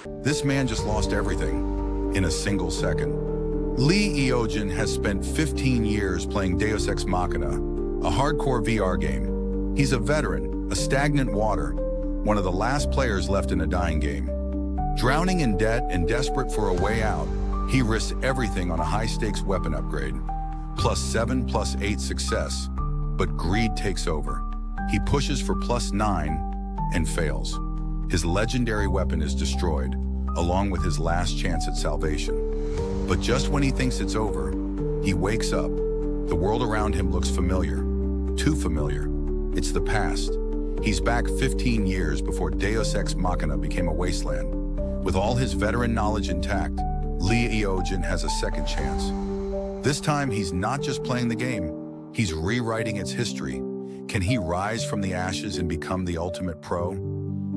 This man just lost everything in a single second. Lee Eojin has spent 15 years playing Deus Ex Machina, a hardcore VR game. He's a veteran, a stagnant water, one of the last players left in a dying game. Drowning in debt and desperate for a way out, he risks everything on a high-stakes weapon upgrade. +7, +8 success, but greed takes over. He pushes for +9 and fails. His legendary weapon is destroyed, along with his last chance at salvation. But just when he thinks it's over, he wakes up. The world around him looks familiar, too familiar. It's the past. He's back 15 years before Deus Ex Machina became a wasteland. With all his veteran knowledge intact, Lee Eojin has a second chance. This time, he's not just playing the game, he's rewriting its history. Can he rise from the ashes and become the ultimate pro?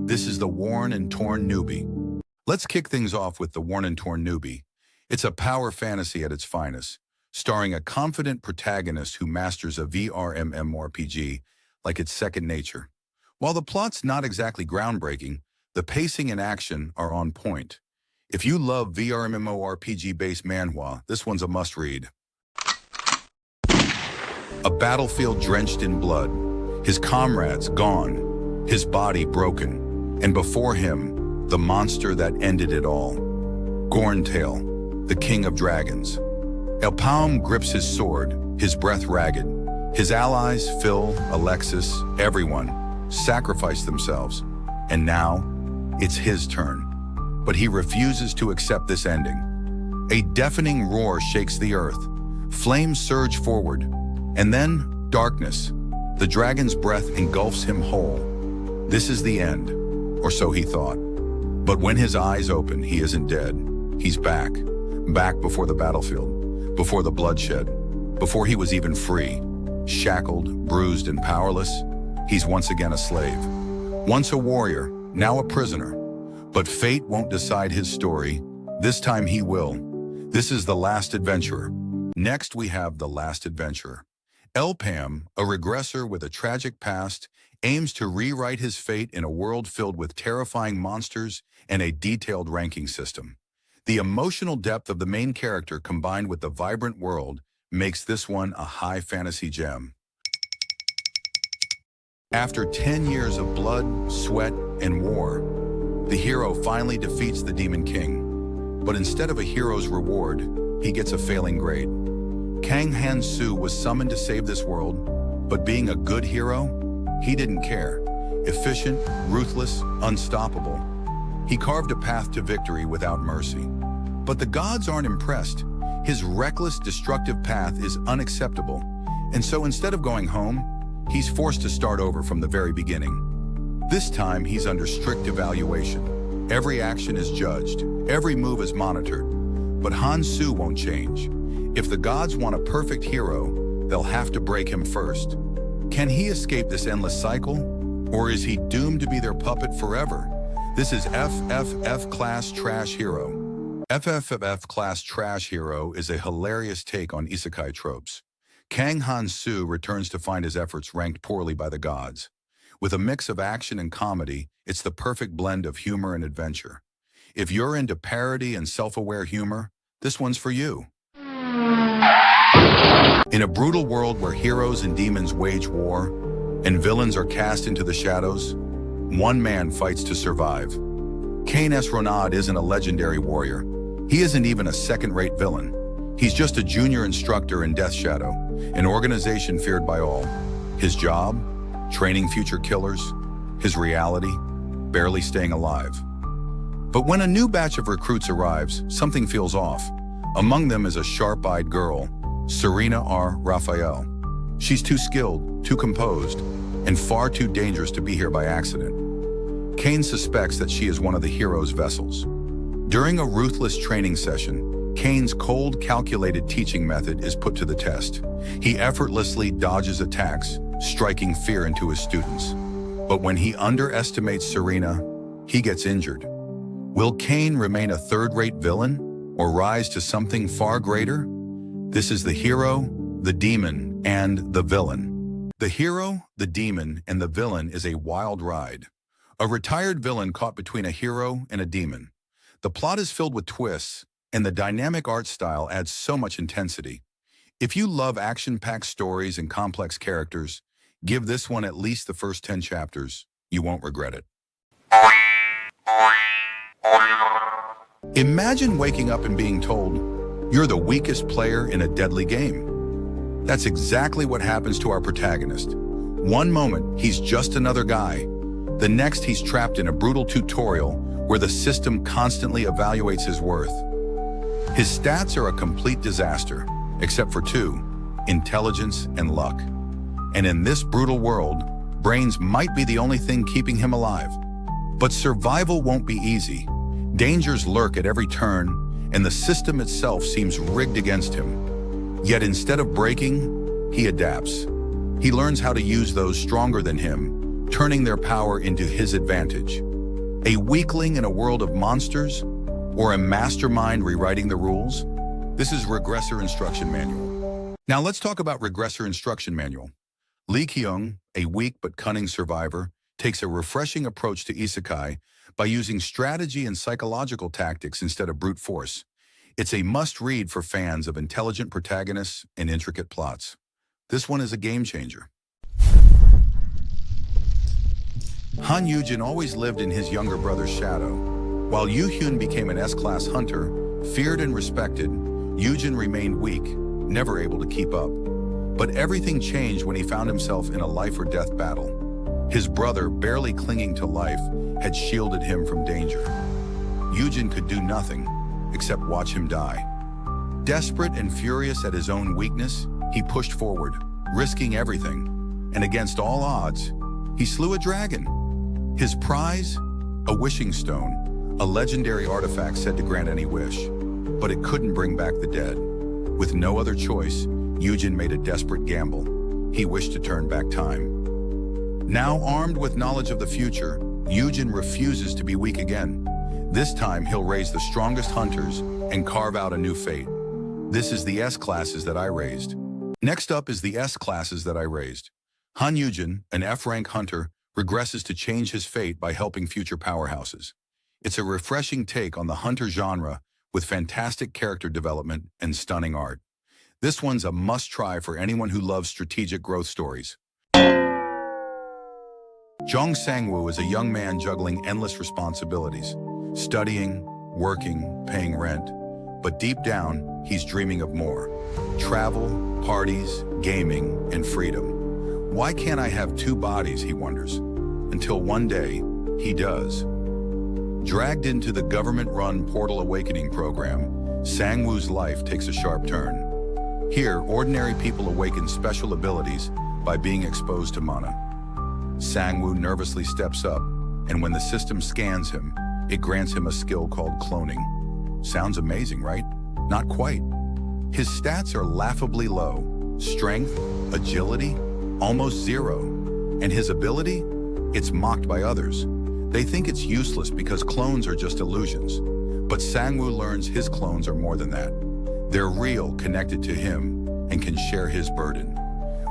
This is the Worn and Torn Newbie. Let's kick things off with the Worn and Torn Newbie. It's a power fantasy at its finest, starring a confident protagonist who masters a VRMMORPG like it's second nature. While the plot's not exactly groundbreaking, the pacing and action are on point. If you love VRMMORPG-based manhwa, this one's a must-read. A battlefield drenched in blood, his comrades gone, his body broken, and before him, the monster that ended it all. Gorntail, the king of dragons. Elpaum grips his sword, his breath ragged. His allies, Phil, Alexis, everyone, sacrifice themselves. And now, it's his turn. But he refuses to accept this ending. A deafening roar shakes the earth. Flames surge forward. And then, darkness. The dragon's breath engulfs him whole. This is the end, or so he thought. But when his eyes open, he isn't dead. He's back. Back before the battlefield, before the bloodshed, before he was even free. Shackled, bruised, and powerless, he's once again a slave. Once a warrior, now a prisoner. But fate won't decide his story. This time he will. This is The Last Adventurer. Next we have The Last Adventurer. Elpam, a regressor with a tragic past, aims to rewrite his fate in a world filled with terrifying monsters and a detailed ranking system. The emotional depth of the main character combined with the vibrant world makes this one a high fantasy gem. After 10 years of blood, sweat, and war, the hero finally defeats the Demon King. But instead of a hero's reward, he gets a failing grade. Kang Han-soo was summoned to save this world, but being a good hero, he didn't care. Efficient, ruthless, unstoppable. He carved a path to victory without mercy. But the gods aren't impressed. His reckless, destructive path is unacceptable. And so instead of going home, he's forced to start over from the very beginning. This time, he's under strict evaluation. Every action is judged. Every move is monitored. But Han-soo won't change. If the gods want a perfect hero, they'll have to break him first. Can he escape this endless cycle? Or is he doomed to be their puppet forever? This is FFF-Class Trashero. FFF-Class Trashero is a hilarious take on isekai tropes. Kang Han-soo returns to find his efforts ranked poorly by the gods. With a mix of action and comedy, it's the perfect blend of humor and adventure. If you're into parody and self-aware humor, this one's for you. In a brutal world where heroes and demons wage war, and villains are cast into the shadows, one man fights to survive. Cain S. Ronad isn't a legendary warrior. He isn't even a second-rate villain. He's just a junior instructor in Death Shadow, an organization feared by all. His job? Training future killers. His reality? Barely staying alive. But when a new batch of recruits arrives, something feels off. Among them is a sharp-eyed girl, Serena R. Raphael. She's too skilled, too composed, and far too dangerous to be here by accident. Cain suspects that she is one of the hero's vessels. During a ruthless training session, Cain's cold, calculated teaching method is put to the test. He effortlessly dodges attacks, striking fear into his students. But when he underestimates Serena, he gets injured. Will Cain remain a third-rate villain or rise to something far greater? This is the hero, the demon, and the villain. The hero, the demon, and the villain is a wild ride. A retired villain caught between a hero and a demon. The plot is filled with twists, and the dynamic art style adds so much intensity. If you love action-packed stories and complex characters, give this one at least the first 10 chapters. You won't regret it. Imagine waking up and being told, you're the weakest player in a deadly game. That's exactly what happens to our protagonist. One moment, he's just another guy. The next, he's trapped in a brutal tutorial where the system constantly evaluates his worth. His stats are a complete disaster, except for two: intelligence and luck. And in this brutal world, brains might be the only thing keeping him alive. But survival won't be easy. Dangers lurk at every turn, and the system itself seems rigged against him. Yet instead of breaking, he adapts. He learns how to use those stronger than him, turning their power into his advantage. A weakling in a world of monsters, or a mastermind rewriting the rules? This is Regressor Instruction Manual. Now let's talk about Regressor Instruction Manual. Lee Kyung, a weak but cunning survivor, takes a refreshing approach to isekai by using strategy and psychological tactics instead of brute force. It's a must-read for fans of intelligent protagonists and intricate plots. This one is a game changer. Han Yujin always lived in his younger brother's shadow. While Yu Hyun became an S-class hunter, feared and respected, Yujin remained weak, never able to keep up. But everything changed when he found himself in a life-or-death battle. His brother, barely clinging to life, had shielded him from danger. Yujin could do nothing except watch him die. Desperate and furious at his own weakness, he pushed forward, risking everything. And against all odds, he slew a dragon. His prize? A wishing stone, a legendary artifact said to grant any wish. But it couldn't bring back the dead. With no other choice, Yujin made a desperate gamble. He wished to turn back time. Now armed with knowledge of the future, Yujin refuses to be weak again. This time, he'll raise the strongest hunters and carve out a new fate. This is the S-classes that I raised. Next up is the S-classes that I raised. Han Yujin, an F-rank hunter, regresses to change his fate by helping future powerhouses. It's a refreshing take on the hunter genre with fantastic character development and stunning art. This one's a must-try for anyone who loves strategic growth stories. Jong Sang-woo is a young man juggling endless responsibilities, studying, working, paying rent. But deep down, he's dreaming of more. Travel, parties, gaming, and freedom. Why can't I have two bodies, he wonders. Until one day, he does. Dragged into the government-run Portal Awakening program, Sang-woo's life takes a sharp turn. Here, ordinary people awaken special abilities by being exposed to mana. Sang-woo nervously steps up, and when the system scans him, it grants him a skill called cloning. Sounds amazing, right? Not quite. His stats are laughably low. Strength, agility, almost zero. And his ability? It's mocked by others. They think it's useless because clones are just illusions. But Sang-woo learns his clones are more than that. They're real, connected to him, and can share his burden.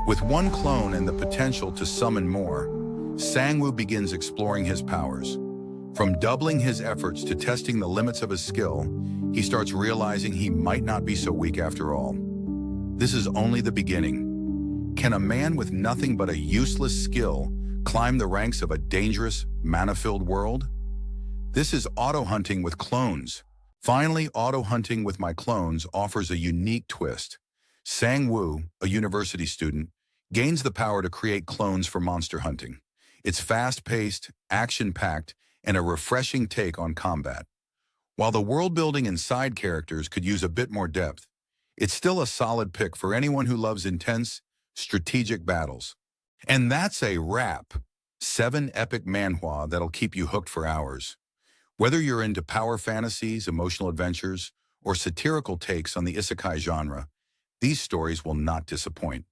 With one clone and the potential to summon more, Sang-woo begins exploring his powers. From doubling his efforts to testing the limits of his skill, he starts realizing he might not be so weak after all. This is only the beginning. Can a man with nothing but a useless skill climb the ranks of a dangerous, mana-filled world? This is auto-hunting with clones. Finally, auto-hunting with my clones offers a unique twist. Sang-woo, a university student, gains the power to create clones for monster hunting. It's fast-paced, action-packed, and a refreshing take on combat. While the world-building and side characters could use a bit more depth, it's still a solid pick for anyone who loves intense, strategic battles. And that's a wrap. 7 epic manhwa that'll keep you hooked for hours. Whether you're into power fantasies, emotional adventures, or satirical takes on the isekai genre, these stories will not disappoint.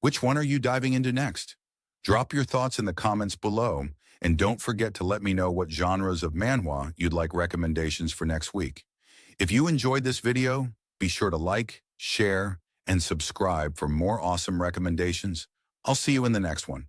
Which one are you diving into next? Drop your thoughts in the comments below, and don't forget to let me know what genres of manhwa you'd like recommendations for next week. If you enjoyed this video, be sure to like, share, and subscribe for more awesome recommendations. I'll see you in the next one.